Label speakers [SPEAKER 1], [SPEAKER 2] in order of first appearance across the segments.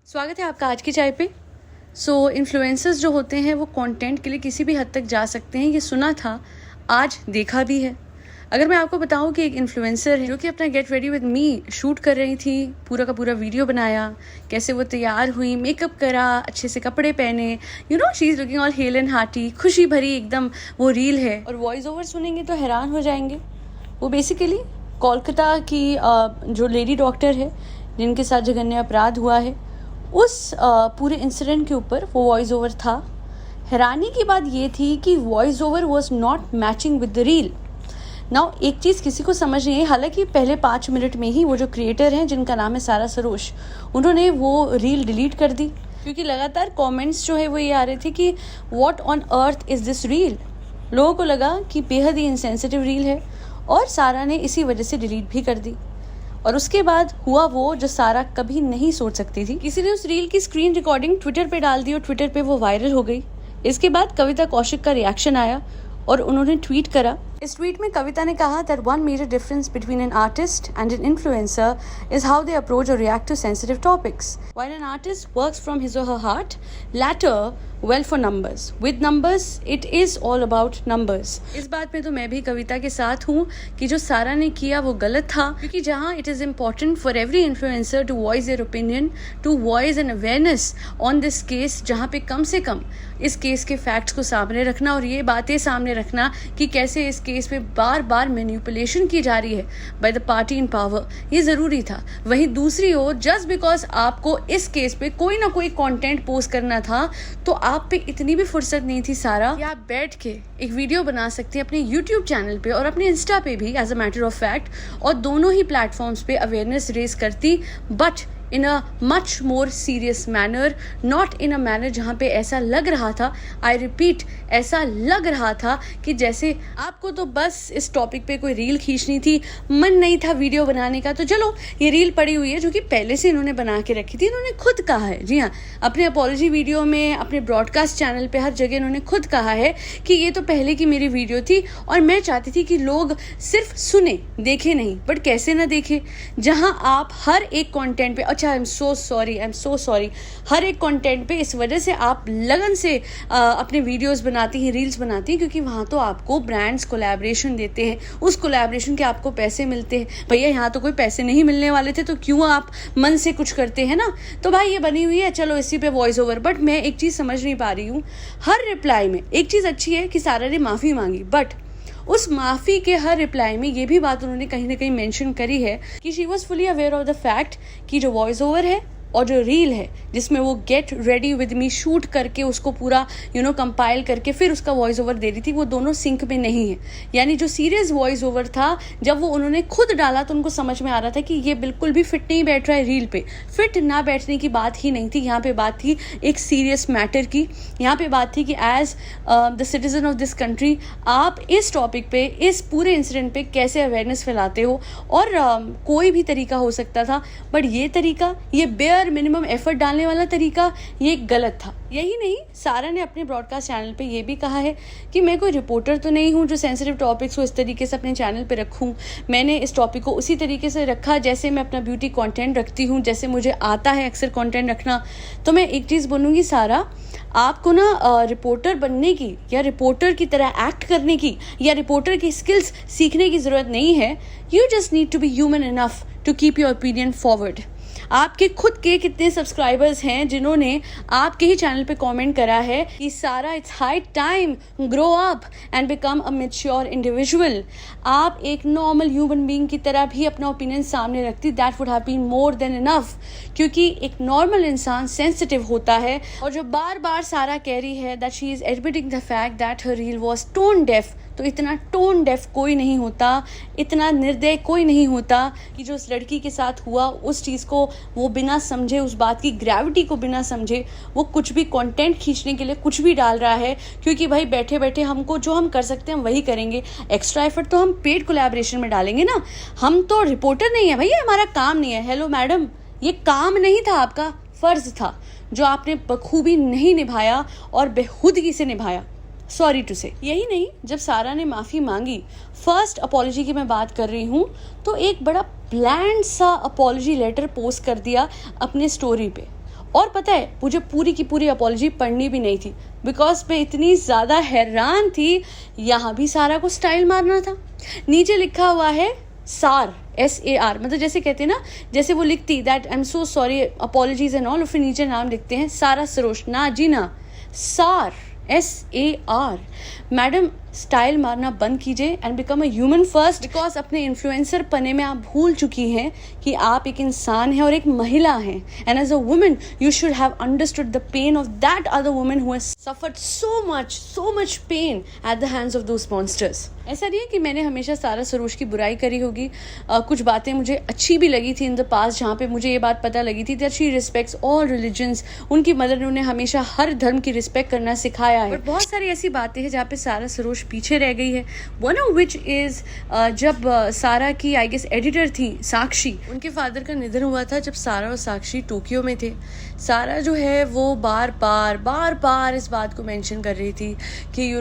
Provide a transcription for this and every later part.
[SPEAKER 1] स्वागत है आपका आज की चाय पे। इन्फ्लुएंसर्स जो होते हैं वो कंटेंट के लिए किसी भी हद तक जा सकते हैं, ये सुना था, आज देखा भी है। अगर मैं आपको बताऊं कि एक इन्फ्लुएंसर है जो कि अपना get ready with me shoot कर रही थी, पूरा का पूरा वीडियो बनाया, कैसे वो तैयार हुई, मेकअप करा, अच्छे से कपड़े पहने, she is looking all hello and hearty, खुशी भरी एकदम वो रील है। और वॉइस ओवर सुनेंगे तो हैरान हो जाएंगे। वो बेसिकली कोलकाता की जो लेडी डॉक्टर है जिनके साथ जघन्य अपराध हुआ है, उस पूरे इंसिडेंट के ऊपर वो वॉइस ओवर था। हैरानी की बात ये थी कि voice over was not matching with the reel. Now एक चीज़ किसी को समझ नहीं है, हालांकि पहले 5 मिनट में ही वो जो क्रिएटर हैं जिनका नाम है सारा सरोश, उन्होंने वो रील डिलीट कर दी क्योंकि लगातार कमेंट्स जो है वो ये आ रहे थे कि what on earth is this reel. लोगों को लगा कि बेहद ही इंसेंसिटिव रील है और सारा ने इसी वजह से डिलीट भी कर दी। और उसके बाद हुआ वो जो सारा कभी नहीं सोच सकती थी। किसी ने उस रील की स्क्रीन रिकॉर्डिंग ट्विटर पे डाल दी और ट्विटर पे वो वायरल हो गई। इसके बाद कविता कौशिक का रिएक्शन आया और उन्होंने ट्वीट करा। इस ट्वीट में कविता ने कहा that one major difference between an artist and an influencer is how they approach or react to sensitive topics. While an artist works from his or her heart, latter well for numbers. With numbers, it is all about numbers. इस बात में तो मैं भी कविता के साथ हूँ कि जो सारा ने किया वो गलत था, क्योंकि जहाँ it is important for every influencer to voice their opinion, to voice an awareness on this case, जहाँ पे कम से कम इस केस के फैक्ट्स को सामने रखना और ये बातें सामने रखना कि कैसे इस केस पे बार बार मैनिपुलेशन की जा रही है by the party in power, ये ज़रूरी था। वहीं दूसरी ओर जस्ट बिकॉज आपको इस केस पे कोई ना कोई कंटेंट पोस्ट करना था तो आप पे इतनी भी फुर्सत नहीं थी सारा कि आप बैठ के एक वीडियो बना सकती हैं अपने यूट्यूब चैनल पे और अपने इंस्टा पे भी as a matter of fact, और दोनों ही प्लेटफॉर्म्स पे अवेयरनेस रेज करती, but in a much more serious manner, not in a manner जहाँ पे ऐसा लग रहा था, I repeat, ऐसा लग रहा था कि जैसे आपको तो बस इस टॉपिक पे कोई रील खींचनी थी, मन नहीं था वीडियो बनाने का, तो चलो ये रील पड़ी हुई है जो कि पहले से इन्होंने बना के रखी थी। इन्होंने खुद कहा है, जी हाँ, अपने अपॉलॉजी वीडियो में, अपने ब्रॉडकास्ट चैनल पे, हर जगह इन्होंने खुद कहा है कि ये तो पहले की मेरी वीडियो थी और मैं चाहती थी कि लोग सिर्फ सुने, देखे नहीं। बट कैसे ना देखे, जहाँ आप हर एक कॉन्टेंट पे, अच्छा आई एम सो सॉरी, हर एक कंटेंट पे इस वजह से आप लगन से अपने वीडियोस बनाती हैं, रील्स बनाती हैं, क्योंकि वहाँ तो आपको ब्रांड्स कोलैबोरेशन देते हैं, उस कोलैबोरेशन के आपको पैसे मिलते हैं। भैया यहाँ तो कोई पैसे नहीं मिलने वाले थे, तो क्यों आप मन से कुछ करते हैं ना। तो भाई ये बनी हुई है, चलो इसी पे वॉइस ओवर। बट मैं एक चीज़ समझ नहीं पा रही हूँ, हर रिप्लाई में एक चीज़ अच्छी है कि सारा ने माफ़ी मांगी, बट उस माफ़ी के हर रिप्लाई में ये भी बात उन्होंने कहीं ना कहीं मेंशन करी है कि she was fully aware of the fact कि जो वॉइस ओवर है और जो रील है जिसमें वो get ready with me shoot करके उसको पूरा कंपाइल करके फिर उसका वॉइस ओवर दे रही थी, वो दोनों सिंक में नहीं है। यानी जो सीरियस वॉइस ओवर था, जब वो उन्होंने खुद डाला तो उनको समझ में आ रहा था कि ये बिल्कुल भी फिट नहीं बैठ रहा है रील पे। फिट ना बैठने की बात ही नहीं थी, यहाँ पे बात थी एक सीरियस मैटर की। यहाँ पे बात थी कि as the citizen of this country आप इस टॉपिक पे, इस पूरे इंसिडेंट पे कैसे अवेयरनेस फैलाते हो। और कोई भी तरीका हो सकता था, बट ये तरीका, ये बेयर मिनिमम एफर्ट डालने वाला तरीका, ये गलत था। यही नहीं, सारा ने अपने ब्रॉडकास्ट चैनल पे ये भी कहा है कि मैं कोई रिपोर्टर तो नहीं हूँ जो सेंसिटिव टॉपिक्स को इस तरीके से अपने चैनल पे रखूँ। मैंने इस टॉपिक को उसी तरीके से रखा जैसे मैं अपना ब्यूटी कंटेंट रखती हूँ, जैसे मुझे आता है अक्सर कंटेंट रखना। तो मैं एक चीज़ बोलूँगी, सारा आपको ना रिपोर्टर बनने की या रिपोर्टर की तरह एक्ट करने की या रिपोर्टर की स्किल्स सीखने की ज़रूरत नहीं है। You just need to be human enough to keep your opinion forward. आपके खुद के कितने सब्सक्राइबर्स हैं जिन्होंने आपके ही चैनल पे कमेंट करा है कि सारा it's high time grow up and become a mature individual. आप एक नॉर्मल ह्यूमन बीइंग की तरह भी अपना ओपिनियन सामने रखती, that would have been more than enough. क्योंकि एक नॉर्मल इंसान सेंसिटिव होता है। और जो बार बार सारा कह रही है that she is admitting the fact that her reel was tone deaf, तो इतना टोन डेफ कोई नहीं होता, इतना निर्दय कोई नहीं होता कि जो उस लड़की के साथ हुआ उस चीज़ को वो बिना समझे, उस बात की ग्रेविटी को बिना समझे वो कुछ भी कंटेंट खींचने के लिए कुछ भी डाल रहा है। क्योंकि भाई बैठे बैठे हमको जो हम कर सकते हैं हम वही करेंगे, एक्स्ट्रा एफर्ट तो हम पेड कोलैबोरेशन में डालेंगे ना। हम तो रिपोर्टर नहीं है भैया, हमारा काम नहीं है। हेलो मैडम, ये काम नहीं था, आपका फ़र्ज़ था जो आपने बखूबी नहीं निभाया और बेहुदगी से निभाया। सॉरी टू से। यही नहीं, जब सारा ने माफ़ी मांगी, फर्स्ट अपॉलॉजी की मैं बात कर रही हूँ, तो एक बड़ा ब्लैंड सा अपॉलॉजी लेटर पोस्ट कर दिया अपने स्टोरी पे। और पता है मुझे पूरी की पूरी अपॉलॉजी पढ़नी भी नहीं थी, बिकॉज मैं इतनी ज़्यादा हैरान थी। यहाँ भी सारा को स्टाइल मारना था। नीचे लिखा हुआ है सार, SAR, मतलब जैसे कहते हैं ना, जैसे वो लिखती that I am so sorry apologies and all, और फिर नीचे नाम लिखते हैं सारा सरोज। ना जी ना, सार, SAR। मैडम स्टाइल मारना बंद कीजिए and become a human first, because अपने इन्फ्लुएंसर पने में आप भूल चुकी हैं कि आप एक इंसान हैं और एक महिला हैं। And as a woman you should have understood the pain of that other woman who has suffered so much pain at the hands of those monsters. ऐसा नहीं है कि मैंने हमेशा सारा सरोज की बुराई करी होगी। कुछ बातें मुझे अच्छी भी लगी थी इन द पास्ट, जहाँ पे मुझे ये बात पता लगी थी that she respects all religions. उनकी मदर ने उन्हें हमेशा हर धर्म की रिस्पेक्ट करना सिखाया है। और बहुत सारी ऐसी बातें हैं जहाँ पे सारा सरोज पीछे रह गई है। वन ऑफ विच इज जब सारा की आई गेस एडिटर थी साक्षी, उनके फादर का निधन हुआ था जब सारा और साक्षी टोक्यो में थे। सारा जो है वो बार बार इस बात को मेंशन कर रही थी कि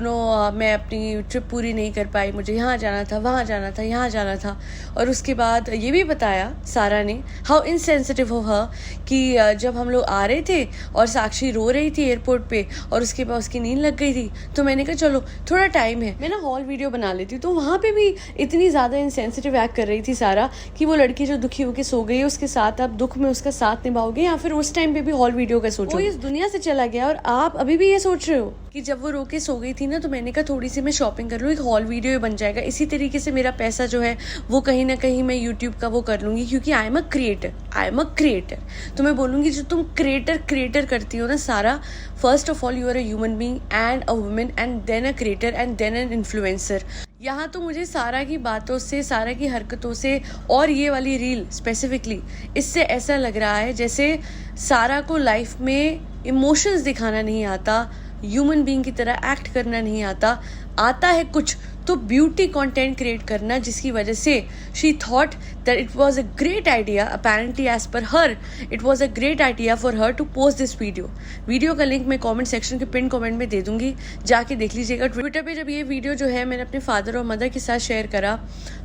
[SPEAKER 1] मैं अपनी ट्रिप पूरी नहीं कर पाई, मुझे यहाँ जाना था, वहाँ जाना था, यहाँ जाना था। और उसके बाद ये भी बताया सारा ने हाउ इनसेंसिटिव हो हर कि जब हम लोग आ रहे थे और साक्षी रो रही थी एयरपोर्ट पे और उसके बाद उसकी नींद लग गई थी, तो मैंने कहा चलो थोड़ा टाइम है, मैं ना हॉल वीडियो बना लेती हूँ। तो वहाँ पे भी इतनी ज़्यादा इनसेंसिटिव एक्ट कर रही थी सारा कि वो लड़की जो दुखी होकर सो गई है उसके साथ आप दुख में उसका साथ निभाओगे, या फिर उस टाइम पे भी हॉल वीडियो का सोचो। वो इस दुनिया से चला गया और आप अभी भी ये सोच रहे हो कि जब वो रो के सो गई थी ना, तो मैंने कहा थोड़ी सी मैं शॉपिंग कर लूँ, एक हॉल वीडियो बन जाएगा। इसी तरीके से मेरा पैसा जो है वो कहीं ना कहीं मैं यूट्यूब का वो कर लूँगी, क्योंकि आई एम अ क्रिएटर। तो मैं बोलूँगी जो तुम क्रिएटर करती हो ना सारा, first of all you are a human being and a woman and then a creator and then an influencer. यहाँ तो मुझे सारा की बातों से, सारा की हरकतों से और ये वाली रील स्पेसिफिकली, इससे ऐसा लग रहा है जैसे सारा को लाइफ में इमोशंस दिखाना नहीं आता, ह्यूमन बीइंग की तरह एक्ट करना नहीं आता है कुछ तो ब्यूटी कंटेंट क्रिएट करना, जिसकी वजह से she thought that it was a great idea, apparently as per her it was a great idea for her to post this video का लिंक मैं कमेंट सेक्शन के पिन कमेंट में दे दूंगी, जाके देख लीजिएगा। ट्विटर पे जब ये वीडियो जो है मैंने अपने फादर और मदर के साथ शेयर करा,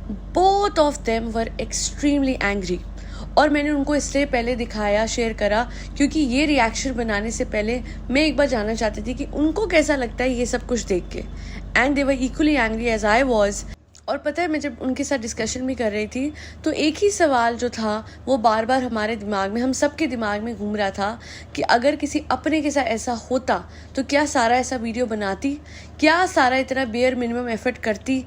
[SPEAKER 1] both of them were extremely angry. और मैंने उनको इसलिए पहले दिखाया, शेयर करा, क्योंकि ये रिएक्शन बनाने से पहले मैं एक बार जानना चाहती थी कि उनको कैसा लगता है ये सब कुछ देख के। And they were equally angry as I was. और पता है मैं जब उनके साथ डिस्कशन भी कर रही थी तो एक ही सवाल जो था वो बार बार हमारे दिमाग में, हम सबके दिमाग में घूम रहा था कि अगर किसी अपने के साथ ऐसा होता तो क्या सारा ऐसा वीडियो बनाती, क्या सारा इतना बेयर मिनिमम एफर्ट करती।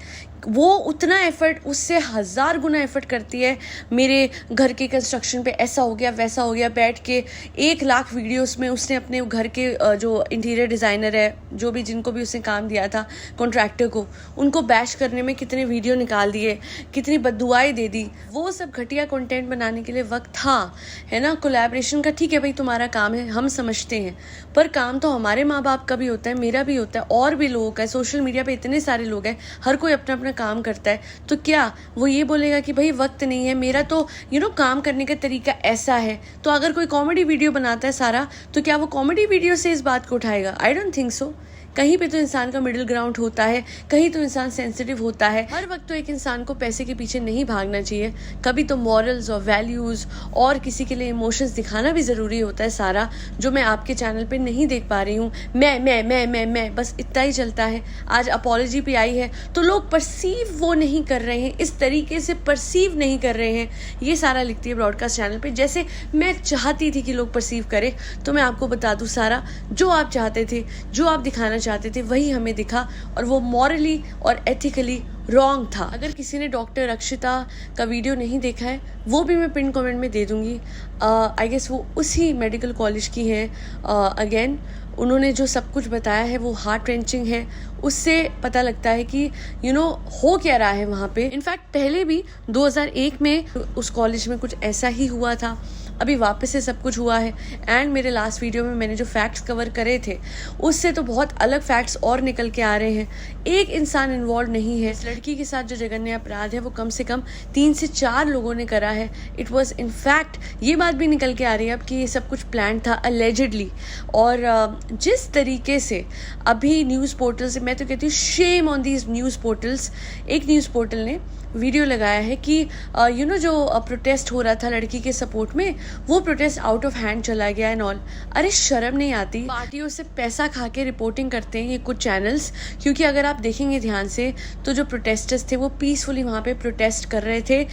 [SPEAKER 1] वो उतना एफर्ट उससे 1000 गुना एफर्ट करती है। मेरे घर के कंस्ट्रक्शन पे ऐसा हो गया, वैसा हो गया, बैठ के 1 लाख वीडियोस में उसने अपने घर के जो इंटीरियर डिज़ाइनर है, जो भी जिनको भी उसने काम दिया था कॉन्ट्रैक्टर को, उनको बैश करने में कितने वीडियो निकाल दिए, कितनी बददुआएं दे दी। वो सब घटिया कंटेंट बनाने के लिए वक्त था, है ना। कोलैबोरेशन का ठीक है भाई, तुम्हारा काम है, हम समझते हैं, पर काम तो हमारे माँ बाप का भी होता है, मेरा भी होता है, और भी लोगों का है। सोशल मीडिया पे इतने सारे लोग हैं, हर कोई अपना अपना काम करता है। तो क्या वो ये बोलेगा कि भाई वक्त नहीं है, मेरा तो काम करने का तरीका ऐसा है। तो अगर कोई कॉमेडी वीडियो बनाता है सारा, तो क्या वो कॉमेडी वीडियो से इस बात को उठाएगा? I don't think so. कहीं पे तो इंसान का मिडिल ग्राउंड होता है, कहीं तो इंसान सेंसिटिव होता है। हर वक्त तो एक इंसान को पैसे के पीछे नहीं भागना चाहिए, कभी तो मॉरल्स और वैल्यूज़ और किसी के लिए इमोशंस दिखाना भी ज़रूरी होता है सारा, जो मैं आपके चैनल पे नहीं देख पा रही हूँ। मैं बस इतना ही चलता है। आज अपॉलॉजी पे आई है तो लोग परसीव वो नहीं कर रहे हैं, इस तरीके से परसीव नहीं कर रहे हैं। ये सारा लिखती है ब्रॉडकास्ट चैनल पर, जैसे मैं चाहती थी कि लोग परसीव करें। तो मैं आपको बता दूँ सारा, जो आप चाहते थे, जो आप दिखाना चाहते थे, वही हमें दिखा, और वो मॉरली और एथिकली रॉन्ग था। अगर किसी ने डॉक्टर रक्षिता का वीडियो नहीं देखा है, वो भी मैं पिन कमेंट में दे दूंगी। आई गेस वो उसी मेडिकल कॉलेज की हैं। अगेन उन्होंने जो सब कुछ बताया है वो हार्ट रेंचिंग है। उससे पता लगता है कि हो क्या रहा है वहाँ पे। इनफैक्ट पहले भी 2001 में उस कॉलेज में कुछ ऐसा ही हुआ था, अभी वापस से सब कुछ हुआ है। एंड मेरे लास्ट वीडियो में मैंने जो फैक्ट्स कवर करे थे, उससे तो बहुत अलग फैक्ट्स और निकल के आ रहे हैं। एक इंसान इन्वॉल्व नहीं है। इस लड़की के साथ जो जघन्य अपराध है वो कम से कम 3 से 4 लोगों ने करा है। इट वॉज इनफैक्ट ये बात भी निकल के आ रही है अब कि ये सब कुछ प्लान था अलेजिडली। और जिस तरीके से अभी न्यूज़ पोर्टल्स, मैं तो कहती हूँ shame on these news portals. एक न्यूज़ पोर्टल ने वीडियो लगाया है कि जो प्रोटेस्ट हो रहा था लड़की के सपोर्ट में, वो प्रोटेस्ट आउट ऑफ हैंड चला गया एंड ऑल। अरे शर्म नहीं आती? पार्टियों से पैसा खा के रिपोर्टिंग करते हैं ये कुछ चैनल्स, क्योंकि अगर आप देखेंगे ध्यान से तो जो प्रोटेस्टर्स थे वो पीसफुली वहाँ पे प्रोटेस्ट कर रहे थे,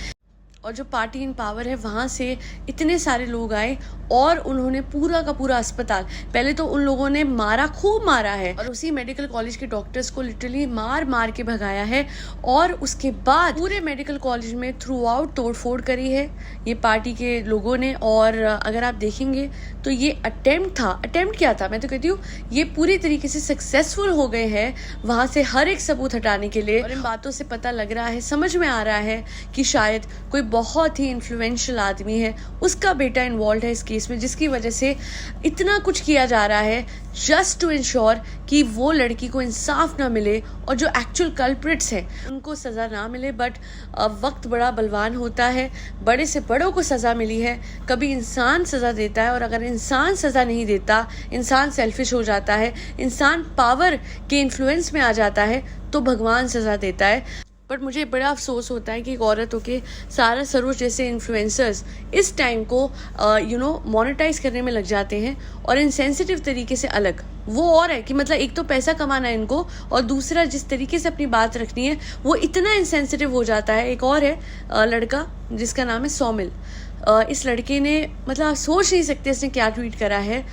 [SPEAKER 1] और जो पार्टी इन पावर है वहाँ से इतने सारे लोग आए और उन्होंने पूरा का पूरा अस्पताल, पहले तो उन लोगों ने मारा, खूब मारा है, और उसी मेडिकल कॉलेज के डॉक्टर्स को लिटरली मार मार के भगाया है, और उसके बाद पूरे मेडिकल कॉलेज में थ्रू आउट तोड़फोड़ करी है ये पार्टी के लोगों ने। और अगर आप देखेंगे तो ये अटेम्प्ट क्या था, मैं तो कहती हूँ ये पूरी तरीके से सक्सेसफुल हो गए हैं वहाँ से हर एक सबूत हटाने के लिए। और इन बातों से पता लग रहा है, समझ में आ रहा है कि शायद कोई बहुत ही इन्फ्लुएंशियल आदमी है, उसका बेटा इन्वॉल्व है इस केस में, जिसकी वजह से इतना कुछ किया जा रहा है जस्ट टू इंश्योर कि वो लड़की को इंसाफ ना मिले और जो एक्चुअल कल्प्रिट्स हैं उनको सज़ा ना मिले। बट वक्त बड़ा बलवान होता है, बड़े से बड़ों को सज़ा मिली है। कभी इंसान सज़ा देता है, और अगर इंसान सज़ा नहीं देता, इंसान सेल्फिश हो जाता है, इंसान पावर के इन्फ्लुएंस में आ जाता है, तो भगवान सज़ा देता है। बट मुझे बड़ा अफसोस होता है कि एक औरत होके सारा सरोज जैसे इन्फ्लुएंसर्स इस टाइम को मोनेटाइज करने में लग जाते हैं, और इनसेंसिटिव तरीके से अलग। वो और है कि मतलब एक तो पैसा कमाना है इनको, और दूसरा जिस तरीके से अपनी बात रखनी है वो इतना इनसेंसिटिव हो जाता है। एक और है लड़का जिसका नाम है सौमिल। इस लड़के ने मतलब आप सोच नहीं सकते इसने क्या ट्वीट करा है।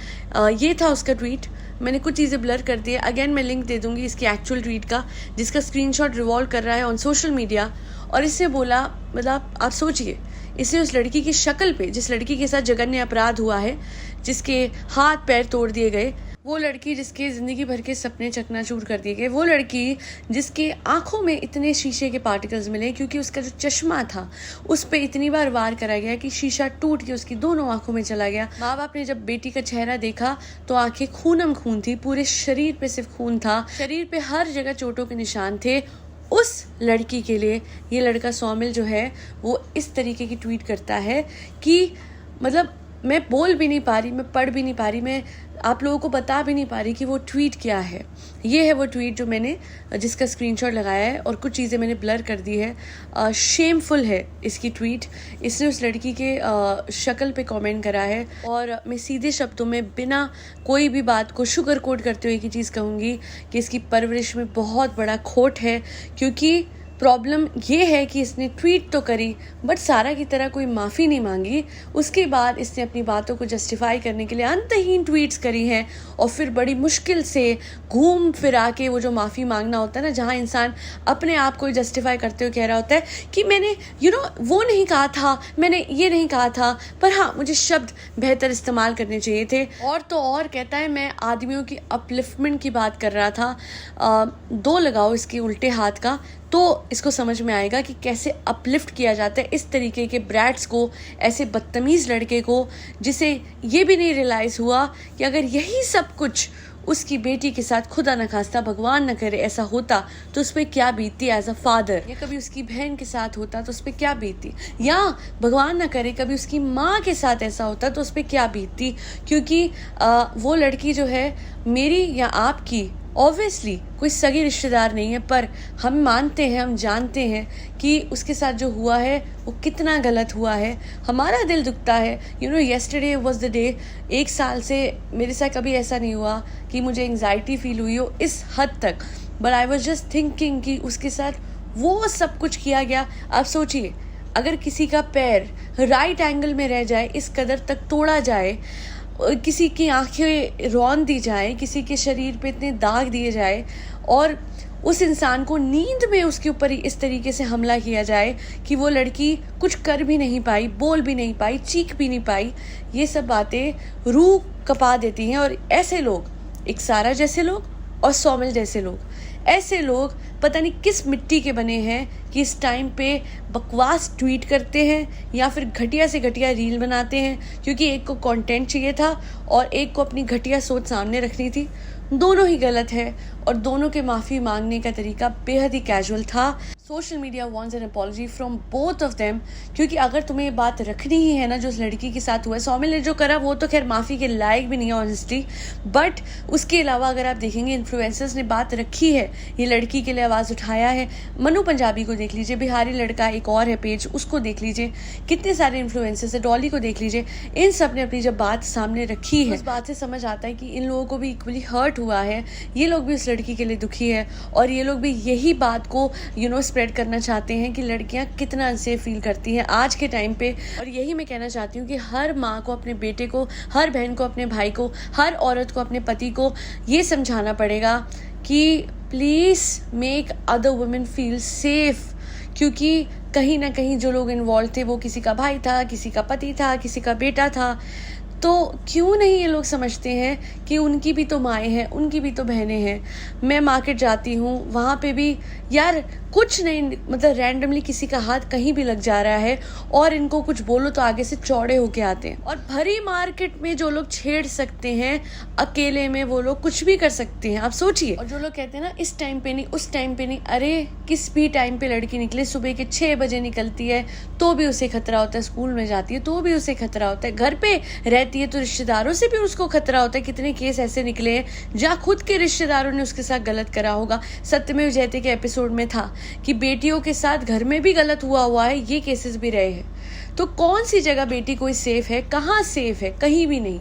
[SPEAKER 1] ये था उसका ट्वीट, मैंने कुछ चीज़ें ब्लर कर दी है। अगेन मैं लिंक दे दूंगी इसके एक्चुअल ट्वीट का, जिसका स्क्रीनशॉट रिवॉल्व कर रहा है ऑन सोशल मीडिया। और इसने बोला, मतलब आप सोचिए, इसने उस लड़की की शक्ल पे, जिस लड़की के साथ जघन्य अपराध हुआ है, जिसके हाथ पैर तोड़ दिए गए, वो लड़की जिसके ज़िंदगी भर के सपने चकनाचूर कर दिए गए, वो लड़की जिसके आंखों में इतने शीशे के पार्टिकल्स मिले क्योंकि उसका जो चश्मा था उस पर इतनी बार वार करा गया कि शीशा टूट के उसकी दोनों आंखों में चला गया। माँ बाप ने जब बेटी का चेहरा देखा तो आंखें खूनम खून थी, पूरे शरीर पे सिर्फ खून था, शरीर पे हर जगह चोटों के निशान थे। उस लड़की के लिए ये लड़का सौमिल जो है वो इस तरीके की ट्वीट करता है कि मतलब मैं बोल भी नहीं पा रही, मैं पढ़ भी नहीं पा रही, मैं आप लोगों को बता भी नहीं पा रही कि वो ट्वीट क्या है। ये है वो ट्वीट जो मैंने जिसका स्क्रीनशॉट लगाया है, और कुछ चीज़ें मैंने ब्लर कर दी है। शेमफुल है इसकी ट्वीट। इसने उस लड़की के शक्ल पे कमेंट करा है, और मैं सीधे शब्दों में बिना कोई भी बात को शुगर कोट करते हुए एक ही चीज़ कहूँगी कि इसकी परवरिश में बहुत बड़ा खोट है। क्योंकि प्रॉब्लम ये है कि इसने ट्वीट तो करी बट सारा की तरह कोई माफ़ी नहीं मांगी। उसके बाद इसने अपनी बातों को जस्टिफाई करने के लिए अंतहीन ट्वीट्स करी हैं, और फिर बड़ी मुश्किल से घूम फिरा के वो जो माफ़ी मांगना होता है ना, जहाँ इंसान अपने आप को जस्टिफाई करते हुए कह रहा होता है कि मैंने वो नहीं कहा था, मैंने ये नहीं कहा था, पर हाँ मुझे शब्द बेहतर इस्तेमाल करने चाहिए थे। और तो और कहता है मैं आदमियों की अपलिफ्टमेंट की बात कर रहा था। दो लगाओ इसके उल्टे हाथ का तो इसको समझ में आएगा कि कैसे अपलिफ्ट किया जाता है इस तरीके के ब्रैट्स को, ऐसे बदतमीज़ लड़के को जिसे ये भी नहीं रियलाइज़ हुआ कि अगर यही सब कुछ उसकी बेटी के साथ खुदा न खास्ता भगवान न करे ऐसा होता तो उस पर क्या बीतती एज अ फादर, या कभी उसकी बहन के साथ होता तो उस पर क्या बीतती, या भगवान न करे कभी उसकी माँ के साथ ऐसा होता तो उस पर क्या बीतती। क्योंकि वो लड़की जो है मेरी या आपकी ऑब्वियसली कोई सगी रिश्तेदार नहीं है, पर हम मानते हैं, हम जानते हैं कि उसके साथ जो हुआ है वो कितना गलत हुआ है। हमारा दिल दुखता है। Yesterday was the day. 1 साल से मेरे साथ कभी ऐसा नहीं हुआ कि मुझे एंग्जाइटी फील हुई हो इस हद तक, but I was just thinking कि उसके साथ वो सब कुछ किया गया। आप सोचिए, अगर किसी का पैर राइट एंगल में रह जाए, इस कदर तक तोड़ा जाए, किसी की आंखें रौन दी जाए, किसी के शरीर पे इतने दाग दिए जाए, और उस इंसान को नींद में उसके ऊपर इस तरीके से हमला किया जाए कि वो लड़की कुछ कर भी नहीं पाई, बोल भी नहीं पाई, चीख भी नहीं पाई, ये सब बातें रूह कपा देती हैं। और ऐसे लोग, एक सारा जैसे लोग और सौमिल जैसे लोग, ऐसे लोग पता नहीं किस मिट्टी के बने हैं कि इस टाइम पे बकवास ट्वीट करते हैं या फिर घटिया से घटिया रील बनाते हैं, क्योंकि एक को कंटेंट चाहिए था और एक को अपनी घटिया सोच सामने रखनी थी। दोनों ही गलत है और दोनों के माफ़ी मांगने का तरीका बेहद ही कैजुअल था। Social media wants an apology from both of them, क्योंकि अगर तुम्हें ये बात रखनी ही है ना जो उस लड़की के साथ हुआ है, सौमिल ने जो करा वो तो खैर माफ़ी के लायक भी नहीं है ऑनेस्टली, बट उसके अलावा अगर आप देखेंगे इन्फ्लुएंसर्स ने बात रखी है ये लड़की के लिए आवाज़ उठाया है। मनु पंजाबी को देख लीजिए, बिहारी लड़का एक और है पेज, उसको देख लीजिए, कितने सारे इन्फ्लुएंसर्स है, डॉली को देख लीजिए। इन सब ने अपनी जब बात सामने रखी है, उस बात से समझ आता है कि इन लोगों को भी इक्वली हर्ट हुआ है, ये लोग भी उस लड़की के लिए दुखी है और ये लोग भी यही बात को स्प्रेड करना चाहते हैं कि लड़कियां कितना अनसेफ फील करती हैं आज के टाइम पे। और यही मैं कहना चाहती हूँ कि हर माँ को अपने बेटे को, हर बहन को अपने भाई को, हर औरत को अपने पति को ये समझाना पड़ेगा कि please make other women feel safe, क्योंकि कहीं ना कहीं जो लोग इन्वॉल्व थे वो किसी का भाई था, किसी का पति था, किसी का बेटा था। तो क्यों नहीं ये लोग समझते हैं कि उनकी भी तो माएँ हैं, उनकी भी तो बहनें हैं। मैं मार्केट जाती हूँ, वहाँ पे भी यार कुछ नहीं, मतलब रैंडमली किसी का हाथ कहीं भी लग जा रहा है और इनको कुछ बोलो तो आगे से चौड़े होके आते हैं। और भरी मार्केट में जो लोग छेड़ सकते हैं, अकेले में वो लोग कुछ भी कर सकते हैं, आप सोचिए। और जो लोग कहते हैं ना इस टाइम पे नहीं, उस टाइम पे नहीं, अरे किस भी टाइम पे लड़की निकले, सुबह के 6 बजे निकलती है तो भी उसे खतरा होता है, स्कूल में जाती है तो भी उसे खतरा होता है, घर पे रहती है तो रिश्तेदारों से भी उसको खतरा होता है। कितने केस ऐसे निकले हैं जहाँ खुद के रिश्तेदारों ने उसके साथ गलत करा होगा। सत्यमेव जयते के एपिसोड में था कि बेटियों के साथ घर में भी गलत हुआ है, ये केसेस भी रहे हैं। तो कौन सी जगह बेटी कोई सेफ है, कहाँ सेफ है? कहीं भी नहीं।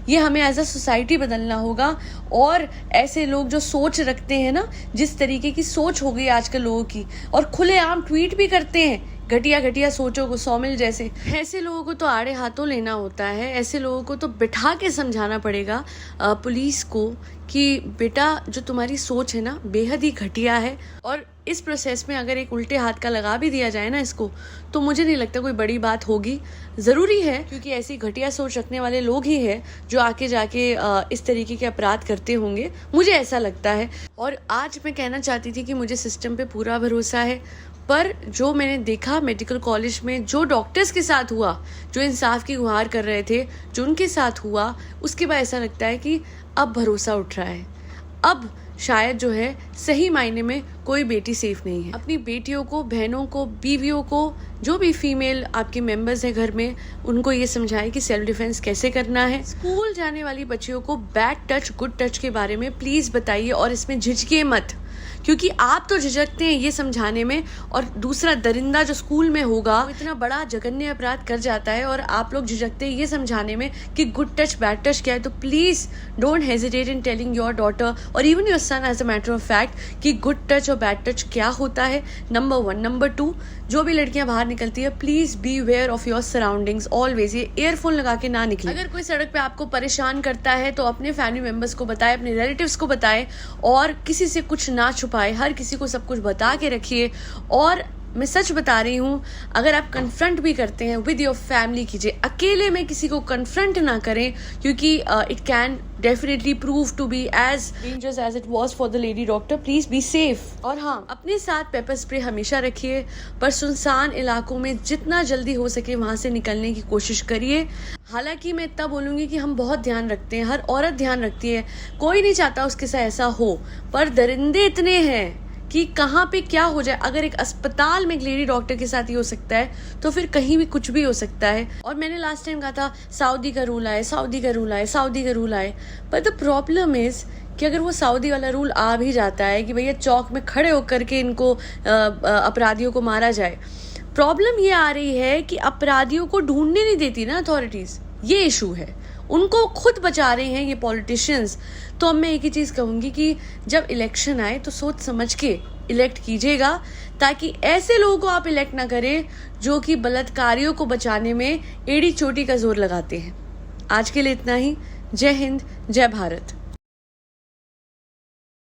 [SPEAKER 1] ये हमें एज अ सोसाइटी बदलना होगा। और ऐसे लोग जो सोच रखते हैं ना, जिस तरीके की सोच हो गई आजकल लोगों की, और खुलेआम ट्वीट भी करते हैं घटिया घटिया सोचों को, सौमिल जैसे, ऐसे लोगों को तो आड़े हाथों लेना होता है। ऐसे लोगों को तो बिठा के समझाना पड़ेगा पुलिस को कि बेटा जो तुम्हारी सोच है ना बेहद ही घटिया है। और इस प्रोसेस में अगर एक उल्टे हाथ का लगा भी दिया जाए ना इसको, तो मुझे नहीं लगता कोई बड़ी बात होगी। ज़रूरी है क्योंकि ऐसी घटिया सोच रखने वाले लोग ही हैं जो आके जाके इस तरीके के अपराध करते होंगे, मुझे ऐसा लगता है। और आज मैं कहना चाहती थी कि मुझे सिस्टम पे पूरा भरोसा है, पर जो मैंने देखा मेडिकल कॉलेज में जो डॉक्टर्स के साथ हुआ, जो इंसाफ की गुहार कर रहे थे, जो उनके साथ हुआ, उसके बाद ऐसा लगता है कि अब भरोसा उठ रहा है। अब शायद जो है सही मायने में कोई बेटी सेफ नहीं है। अपनी बेटियों को, बहनों को, बीवियों को, जो भी फीमेल आपके मेंबर्स हैं घर में, उनको ये समझाएं कि सेल्फ डिफेंस कैसे करना है। स्कूल जाने वाली बच्चियों को बैड टच, गुड टच के बारे में प्लीज़ बताइए और इसमें झिझकिए मत, क्योंकि आप तो झिझकते हैं ये समझाने में, और दूसरा दरिंदा जो स्कूल में होगा वो इतना बड़ा जघन्य अपराध कर जाता है और आप लोग झिझकते हैं ये समझाने में कि गुड टच बैड टच क्या है। तो please don't hesitate in telling your daughter or even your son as a matter of fact कि गुड टच और बैड टच क्या होता है, नंबर 1। नंबर 2, जो भी लड़कियां बाहर निकलती है please be aware of your surroundings always. ये ईयरफोन लगा के ना निकले। अगर कोई सड़क पे आपको परेशान करता है तो अपने फैमिली मेम्बर्स को बताए, अपने रिलेटिव्स को बताए, और किसी से कुछ ना छुपाए, हर किसी को सब कुछ बता के रखिए। और मैं सच बता रही हूँ, अगर आप कन्फ्रंट भी करते हैं विद योर फैमिली कीजिए, अकेले में किसी को कन्फ्रंट ना करें, क्योंकि it can definitely prove to be as dangerous as it was for the lady doctor. Please be safe. और हाँ, अपने साथ पेपर स्प्रे हमेशा रखिए, पर सुनसान इलाकों में जितना जल्दी हो सके वहाँ से निकलने की कोशिश करिए। हालांकि मैं इतना बोलूँगी कि हम बहुत ध्यान रखते हैं, हर औरत ध्यान रखती है, कोई नहीं चाहता उसके साथ ऐसा हो, पर दरिंदे इतने हैं कि कहाँ पे क्या हो जाए। अगर एक अस्पताल में एक लेडी डॉक्टर के साथ ही हो सकता है तो फिर कहीं भी कुछ भी हो सकता है। और मैंने लास्ट टाइम कहा था सऊदी का रूल आए, सऊदी का रूल आए, सऊदी का रूल आए, पर द प्रॉब्लम इज कि अगर वो सऊदी वाला रूल आ भी जाता है कि भैया चौक में खड़े होकर के इनको अपराधियों को मारा जाए, प्रॉब्लम ये आ रही है कि अपराधियों को ढूंढने नहीं देती ना अथॉरिटीज, ये इशू है, उनको खुद बचा रहे हैं ये पॉलिटिशियंस। तो अब मैं एक ही चीज़ कहूँगी कि जब इलेक्शन आए तो सोच समझ के इलेक्ट कीजिएगा, ताकि ऐसे लोगों को आप इलेक्ट ना करें जो कि बलात्कारियों को बचाने में एड़ी चोटी का जोर लगाते हैं। आज के लिए इतना ही। जय हिंद, जय भारत।